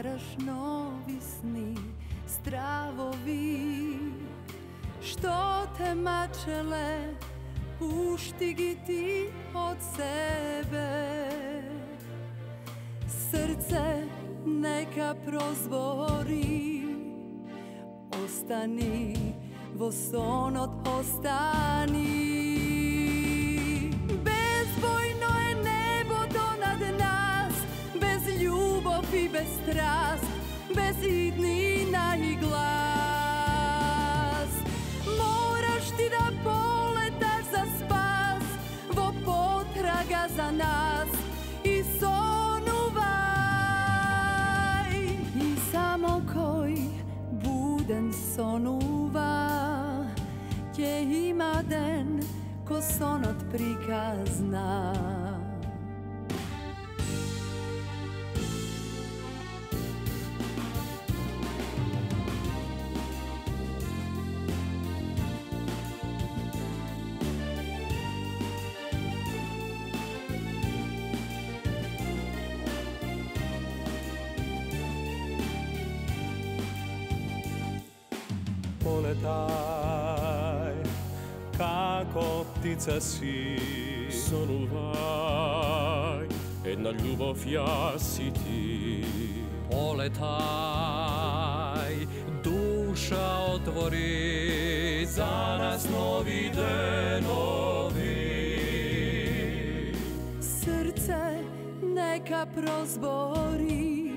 stvaraš novi sni, stravovi. Što te mačele, pušti gi ti od sebe. Srce neka prozbori, ostani, vo sonot ostani. Bezbojno je nebo donad nas, bez ljubav i bez strast, bez idnina i glas. Moraš ti da poletaš za spas, vo potraga za nas i sonuvaj. I samo koji buden sonuva, ќе има ден ко сонот приказна. Poletaj, kako ptica si. Sonuvaj, jedna ljubov ja si ti. Poletaj, duša otvori, za nas novi denovi. Srce neka prozbori,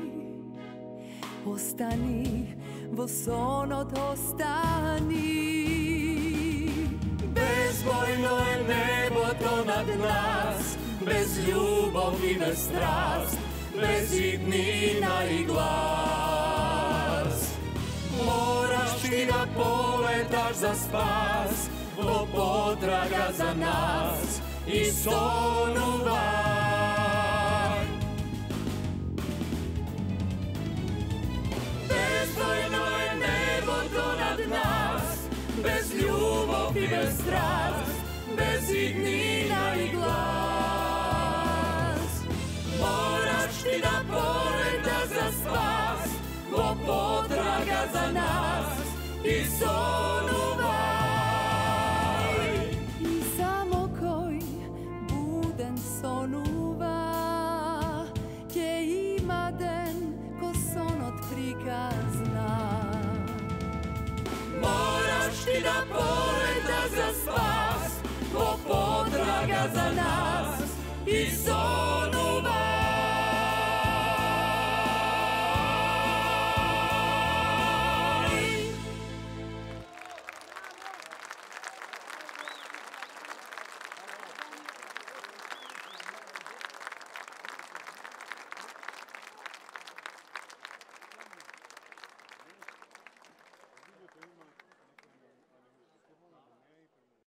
ostani, vo sonot ostani. Bezbojno je nebo to nad nas, bez ljubav i bez strast, bez idnina i glas. Moraš ti da poletaš za spas, vo potraga za nas i sonuvaj. Bezbojno je nebo to nad nas, bez ljubav i bez strast, bez idnina i glas. Moraš ti da poletaš za spas, vo potraga za nas i sonuvaj. I samo koji buden sonuva, ќе има ден ко сонот приказна. Moraš ti da poletaš za spas, vo potraga za nas i sonuvaj.